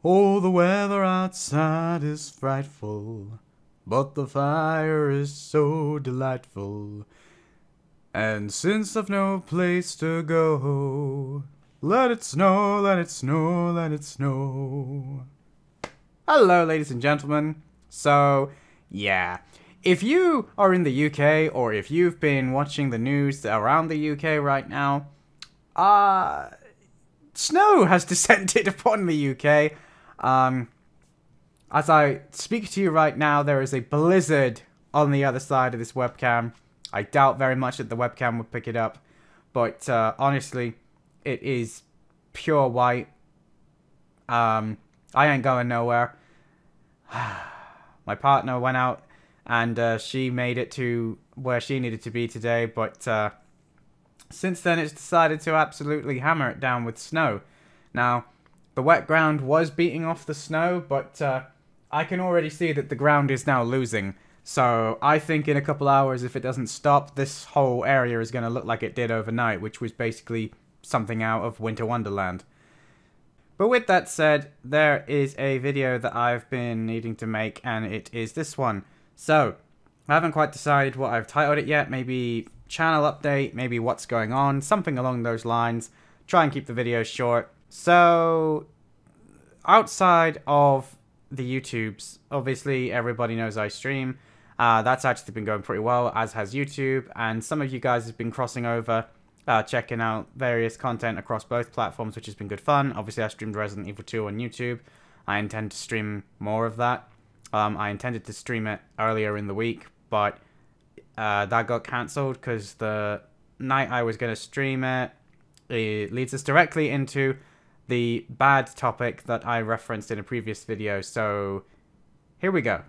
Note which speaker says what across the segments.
Speaker 1: Oh, the weather outside is frightful, but the fire is so delightful. And since I've no place to go, let it snow, let it snow, let it snow. Hello, ladies and gentlemen. So, yeah. If you are in the UK, or if you've been watching the news around the UK right now, snow has descended upon the UK. As I speak to you right now, there is a blizzard on the other side of this webcam. I doubt very much that the webcam would pick it up, but honestly, it is pure white. I ain't going nowhere. My partner went out and she made it to where she needed to be today, but since then it's decided to absolutely hammer it down with snow. Now, the wet ground was beating off the snow, but I can already see that the ground is now losing. So I think in a couple hours, if it doesn't stop, this whole area is going to look like it did overnight, which was basically something out of Winter Wonderland. But with that said, there is a video that I've been needing to make, and it is this one. So, I haven't quite decided what I've titled it yet. Maybe channel update, maybe what's going on, something along those lines. Try and keep the videos short. So, outside of the YouTubes, obviously everybody knows I stream. That's actually been going pretty well, as has YouTube, and some of you guys have been crossing over, checking out various content across both platforms, which has been good fun. Obviously, I streamed Resident Evil 2 on YouTube. I intend to stream more of that. I intended to stream it earlier in the week, but that got cancelled because the night I was going to stream it, it leads us directly into the bad topic that I referenced in a previous video. So, here we go.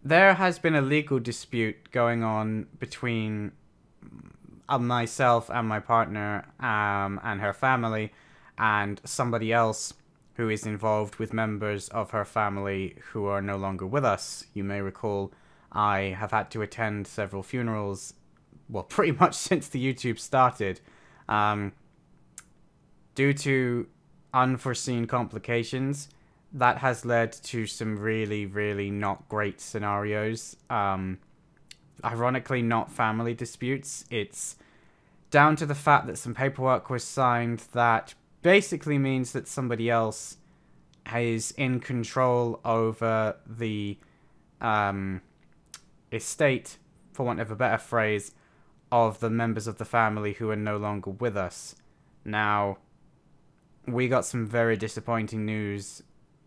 Speaker 1: There has been a legal dispute going on between myself and my partner and her family and somebody else who is involved with members of her family who are no longer with us. You may recall I have had to attend several funerals, well, pretty much since the YouTube started, due to unforeseen complications. That has led to some really not great scenarios. Ironically, not family disputes. It's down to the fact that some paperwork was signed that basically means that somebody else is in control over the estate, for want of a better phrase, of the members of the family who are no longer with us. Now, we got some very disappointing news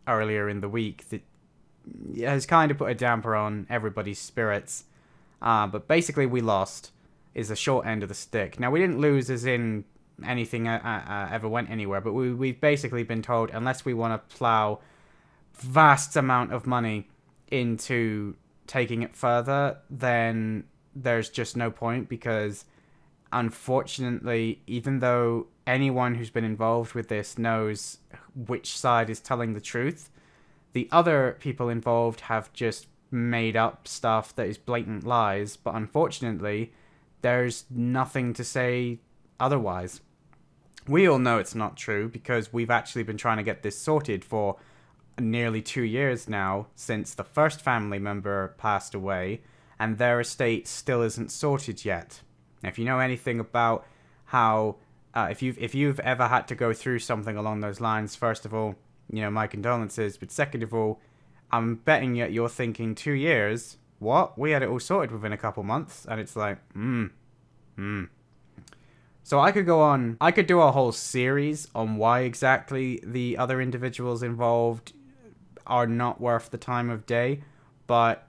Speaker 1: earlier in the week that has kind of put a damper on everybody's spirits. But basically we lost, is the short end of the stick. Now, we didn't lose as in anything ever went anywhere, but we've basically been told unless we want to plow vast amount of money into taking it further, then there's just no point, because unfortunately, even though anyone who's been involved with this knows which side is telling the truth, the other people involved have just made up stuff that is blatant lies, but unfortunately, there's nothing to say otherwise. We all know it's not true, because we've actually been trying to get this sorted for nearly 2 years now, since the first family member passed away, and their estate still isn't sorted yet. Now, if you know anything about how, if you've ever had to go through something along those lines, first of all, you know, my condolences, but second of all, I'm betting you're thinking 2 years, what? We had it all sorted within a couple months, and it's like, So I could go on, I could do a whole series on why exactly the other individuals involved are not worth the time of day, but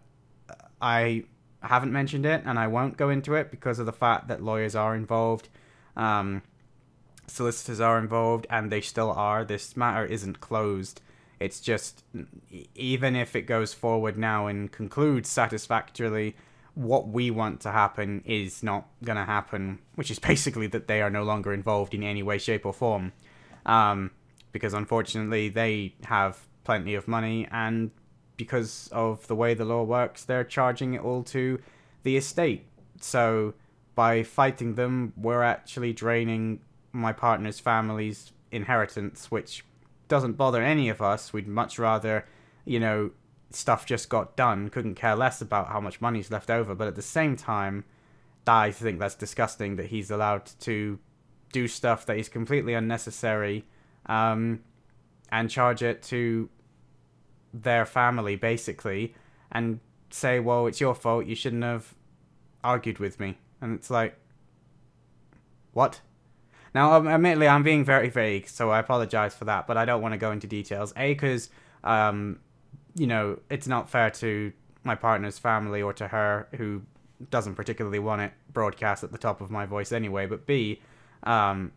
Speaker 1: I haven't mentioned it, and I won't go into it because of the fact that lawyers are involved, solicitors are involved, and they still are. This matter isn't closed. It's just, even if it goes forward now and concludes satisfactorily, what we want to happen is not going to happen, which is basically that they are no longer involved in any way, shape, or form. Because unfortunately, they have plenty of money, and because of the way the law works, they're charging it all to the estate. So by fighting them, we're actually draining my partner's family's inheritance, which doesn't bother any of us. We'd much rather, you know, stuff just got done, couldn't care less about how much money's left over. But at the same time, I think that's disgusting that he's allowed to do stuff that is completely unnecessary, and charge it to their family, basically, and say, well, it's your fault, you shouldn't have argued with me. And it's like, what? Now, admittedly, I'm being very vague, so I apologize for that, but I don't want to go into details. A, because, you know, it's not fair to my partner's family or to her, who doesn't particularly want it broadcast at the top of my voice anyway. But B, I'm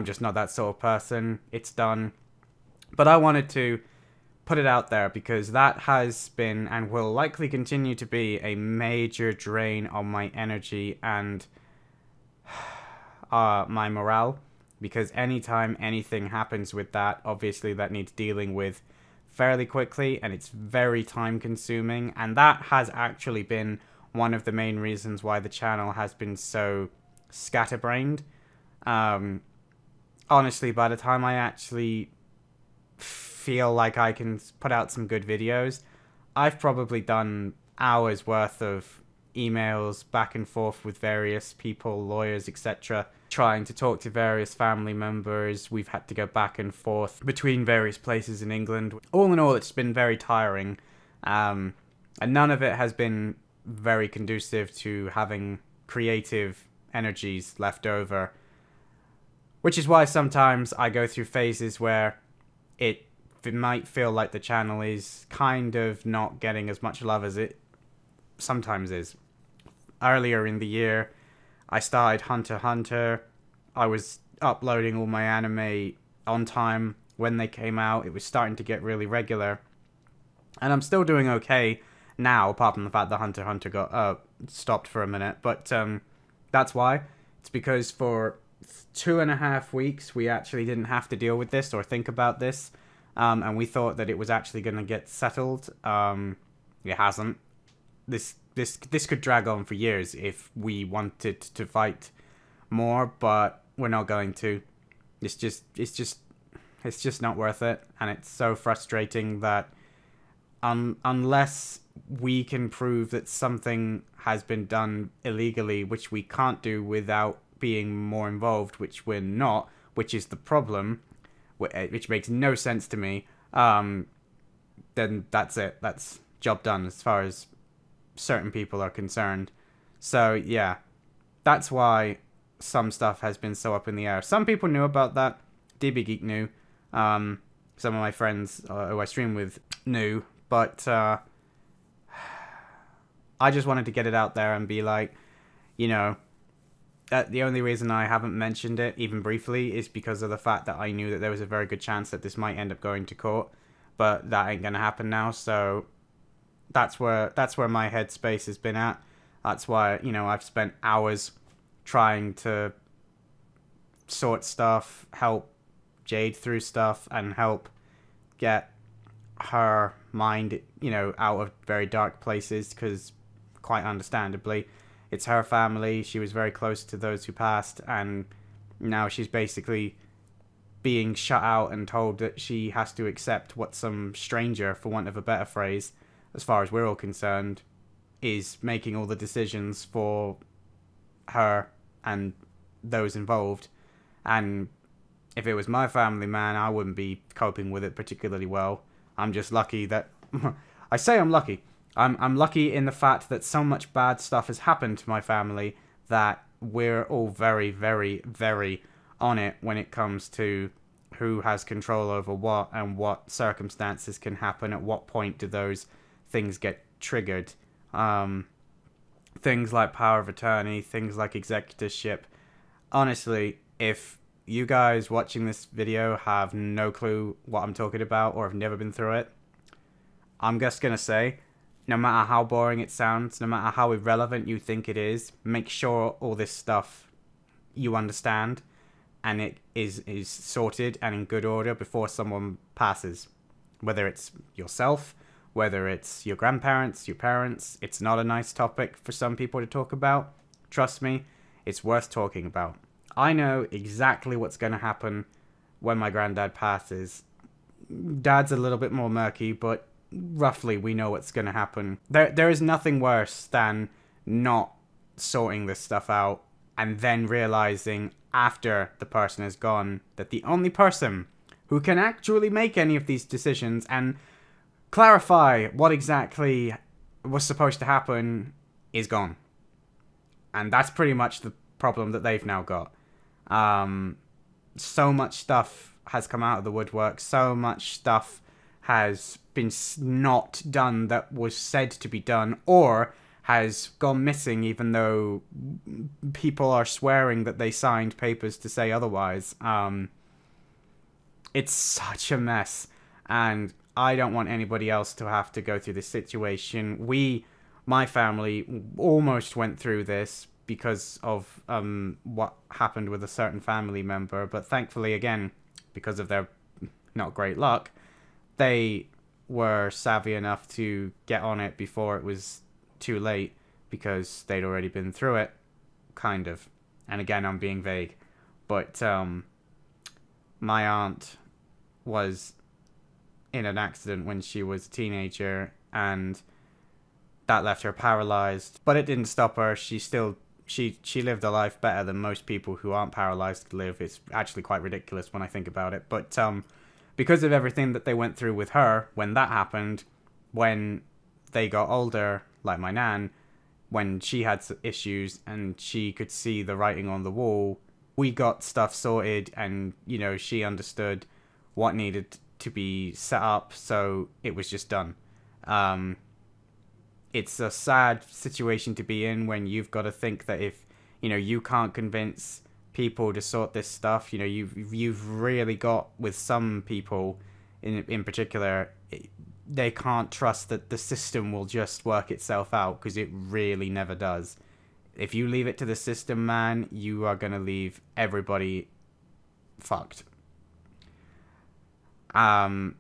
Speaker 1: just not that sort of person. It's done. But I wanted to put it out there because that has been and will likely continue to be a major drain on my energy and my morale, because anytime anything happens with that, obviously that needs dealing with fairly quickly, and it's very time consuming, and that has actually been one of the main reasons why the channel has been so scatterbrained. Honestly, by the time I actually feel like I can put out some good videos, I've probably done hours worth of emails back and forth with various people, lawyers, etc., trying to talk to various family members. We've had to go back and forth between various places in England. All in all, it's been very tiring, and none of it has been very conducive to having creative energies left over, which is why sometimes I go through phases where it might feel like the channel is kind of not getting as much love as it sometimes is. Earlier in the year, I started Hunter x Hunter. I was uploading all my anime on time when they came out. It was starting to get really regular. And I'm still doing okay now, apart from the fact that Hunter x Hunter got stopped for a minute. But that's why. It's because for 2.5 weeks, we actually didn't have to deal with this or think about this. And we thought that it was actually going to get settled. It hasn't. This could drag on for years if we wanted to fight more, but we're not going to. It's just not worth it, and it's so frustrating that unless we can prove that something has been done illegally, which we can't do without being more involved, which we're not, which is the problem, which makes no sense to me, then that's it. That's job done as far as certain people are concerned. So yeah, that's why some stuff has been so up in the air. Some people knew about that. DeeBeeGeek knew. Some of my friends who I stream with knew, but I just wanted to get it out there and be like, you know, the only reason I haven't mentioned it even briefly is because of the fact that I knew that there was a very good chance that this might end up going to court, but that ain't gonna happen now. So that's where my headspace has been at. That's why, you know, I've spent hours trying to sort stuff, help Jade through stuff, and help get her mind, you know, out of very dark places, because quite understandably, it's her family. She was very close to those who passed, and now she's basically being shut out and told that she has to accept what some stranger, for want of a better phrase, as far as we're all concerned, is making all the decisions for her and those involved. And if it was my family, man, I wouldn't be coping with it particularly well. I'm just lucky that... I say I'm lucky. I'm lucky in the fact that so much bad stuff has happened to my family that we're all very, very, very on it when it comes to who has control over what and what circumstances can happen. At what point do those things get triggered? Things like power of attorney, things like executorship. Honestly, if you guys watching this video have no clue what I'm talking about or have never been through it, I'm just gonna say, no matter how boring it sounds, no matter how irrelevant you think it is, make sure all this stuff you understand and it is sorted and in good order before someone passes. Whether it's yourself, whether it's your grandparents, your parents. It's not a nice topic for some people to talk about. Trust me, it's worth talking about. I know exactly what's going to happen when my granddad passes. Dad's a little bit more murky, but roughly we know what's going to happen. There is nothing worse than not sorting this stuff out and then realizing after the person is gone that the only person who can actually make any of these decisions and clarify what exactly was supposed to happen is gone. And that's pretty much the problem that they've now got. So much stuff has come out of the woodwork. So much stuff has been not done that was said to be done, or has gone missing even though people are swearing that they signed papers to say otherwise. It's such a mess, and I don't want anybody else to have to go through this situation. My family, almost went through this because of what happened with a certain family member, but thankfully, again, because of their not great luck, they were savvy enough to get on it before it was too late, because they'd already been through it, kind of. And again, I'm being vague, but my aunt was in an accident when she was a teenager, and that left her paralyzed, but it didn't stop her. She lived a life better than most people who aren't paralyzed live. It's actually quite ridiculous when I think about it, but because of everything that they went through with her when that happened, when they got older, like my nan, when she had issues and she could see the writing on the wall, we got stuff sorted, and, you know, she understood what needed to be set up, so it was just done. It's a sad situation to be in when you've got to think that if, you know, you can't convince people to sort this stuff, you know, you've really got, with some people in particular, they can't trust that the system will just work itself out, because it really never does. If you leave it to the system, man, you are going to leave everybody fucked. That's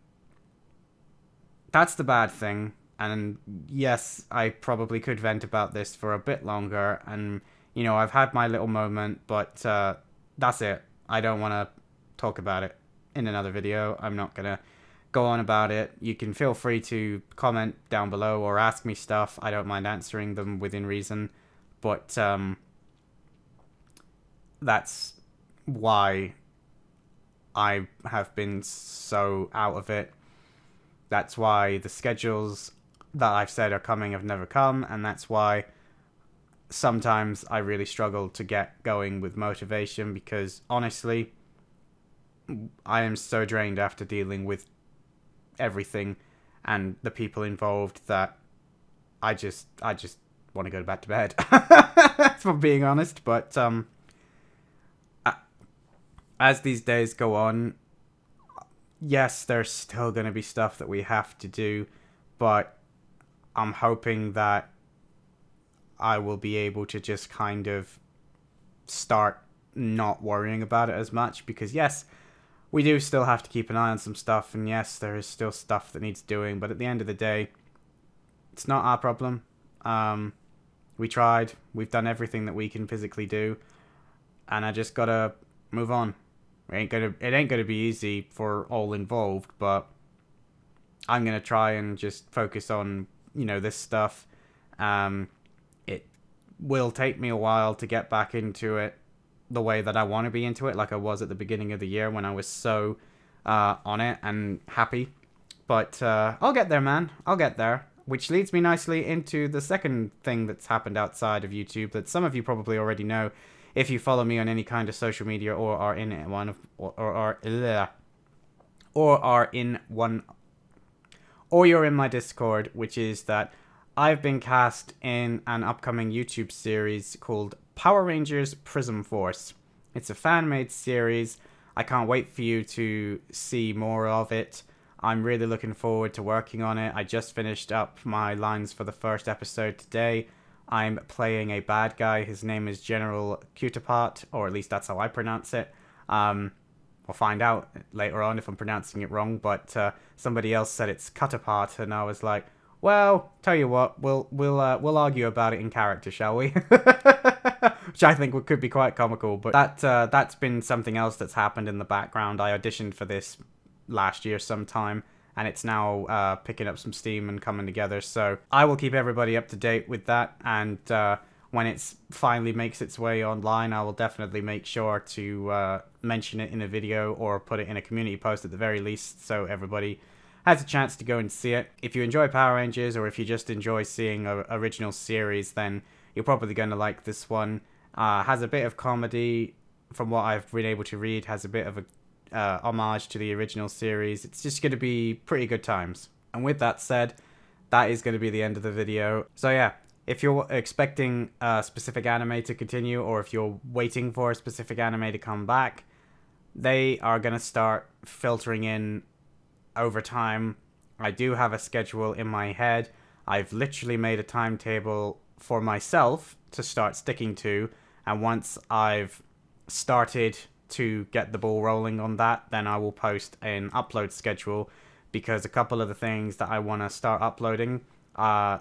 Speaker 1: the bad thing. And yes, I probably could vent about this for a bit longer, and, you know, I've had my little moment, but that's it. I don't want to talk about it in another video. I'm not going to go on about it. You can feel free to comment down below or ask me stuff. I don't mind answering them within reason, but that's why I have been so out of it. That's why the schedules that I've said are coming have never come, and that's why sometimes I really struggle to get going with motivation, because honestly, I am so drained after dealing with everything and the people involved that I just want to go back to bed. If I'm being honest, but as these days go on, yes, there's still going to be stuff that we have to do, but I'm hoping that I will be able to just kind of start not worrying about it as much, because yes, we do still have to keep an eye on some stuff, and yes, there is still stuff that needs doing, but at the end of the day, it's not our problem. We tried, we've done everything that we can physically do, and I just gotta move on. It ain't gonna be easy for all involved, but I'm gonna try and just focus on, you know, this stuff. It will take me a while to get back into it the way that I want to be into it, like I was at the beginning of the year when I was so on it and happy. But I'll get there, man. I'll get there. Which leads me nicely into the second thing that's happened outside of YouTube that some of you probably already know if you follow me on any kind of social media or are in one of or you're in my Discord, which is that I've been cast in an upcoming YouTube series called Power Rangers Prism Force. It's a fan-made series. I can't wait for you to see more of it. I'm really looking forward to working on it. I just finished up my lines for the first episode today. I'm playing a bad guy. His name is General Cutapart, or at least that's how I pronounce it. We'll find out later on if I'm pronouncing it wrong, but somebody else said it's Cutapart, and I was like, Well, tell you what, we'll argue about it in character, shall we? Which I think could be quite comical. But that's been something else that's happened in the background. I auditioned for this last year sometime, and it's now picking up some steam and coming together. So I will keep everybody up to date with that, and when it finally makes its way online, I will definitely make sure to mention it in a video or put it in a community post at the very least, so everybody has a chance to go and see it. If you enjoy Power Rangers, or if you just enjoy seeing a original series, then you're probably going to like this one. Has a bit of comedy, from what I've been able to read, has a bit of a homage to the original series. It's just going to be pretty good times. And with that said, that is going to be the end of the video. So yeah, if you're expecting a specific anime to continue, or if you're waiting for a specific anime to come back, they are going to start filtering in over time. I do have a schedule in my head. I've literally made a timetable for myself to start sticking to, and once I've started to get the ball rolling on that, then I will post an upload schedule, because a couple of the things that I want to start uploading, I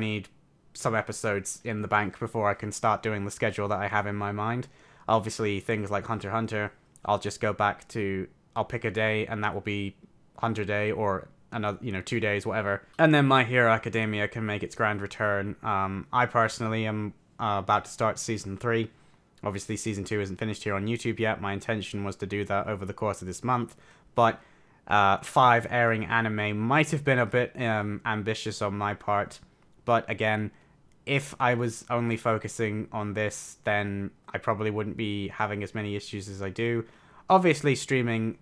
Speaker 1: need some episodes in the bank before I can start doing the schedule that I have in my mind. Obviously, things like Hunter x Hunter, I'll just go back to, I'll pick a day, and that will be Hunter Day, or another, 2 days, whatever. And then My Hero Academia can make its grand return. I personally am about to start Season 3. Obviously, Season 2 isn't finished here on YouTube yet. My intention was to do that over the course of this month, but 5 airing anime might have been a bit ambitious on my part. But again, if I was only focusing on this, then I probably wouldn't be having as many issues as I do. Obviously, streaming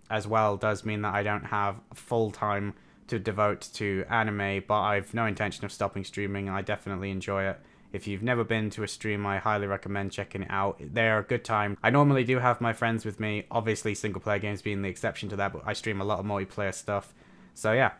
Speaker 1: as well does mean that I don't have full time to devote to anime, but I've no intention of stopping streaming. I definitely enjoy it. If you've never been to a stream, I highly recommend checking it out. They're a good time. I normally do have my friends with me, obviously single player games being the exception to that, but I stream a lot of multiplayer stuff. So yeah,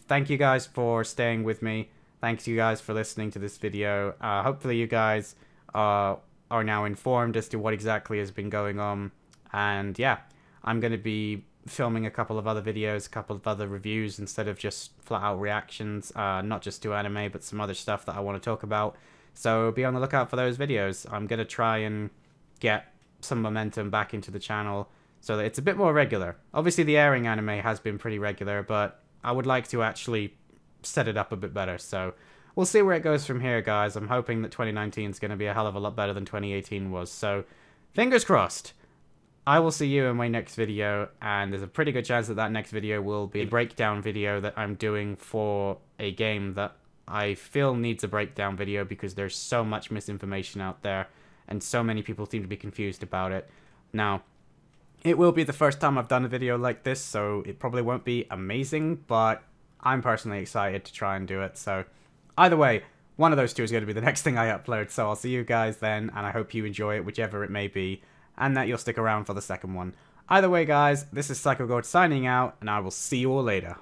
Speaker 1: thank you guys for staying with me. Thanks you guys for listening to this video. Hopefully you guys are now informed as to what exactly has been going on. And yeah, I'm going to be filming a couple of other videos, a couple of other reviews, instead of just flat out reactions, not just to anime, but some other stuff that I want to talk about. So be on the lookout for those videos. I'm going to try and get some momentum back into the channel so that it's a bit more regular. Obviously the airing anime has been pretty regular, but I would like to actually set it up a bit better. So we'll see where it goes from here, guys. I'm hoping that 2019 is going to be a hell of a lot better than 2018 was. So fingers crossed. I will see you in my next video, and there's a pretty good chance that that next video will be a breakdown video that I'm doing for a game that I feel needs a breakdown video, because there's so much misinformation out there and so many people seem to be confused about it. Now, it will be the first time I've done a video like this, so it probably won't be amazing, but I'm personally excited to try and do it. So either way, one of those two is going to be the next thing I upload, so I'll see you guys then, and I hope you enjoy it, whichever it may be, and that you'll stick around for the second one. Either way, guys, this is PsychoGoat signing out, and I will see you all later.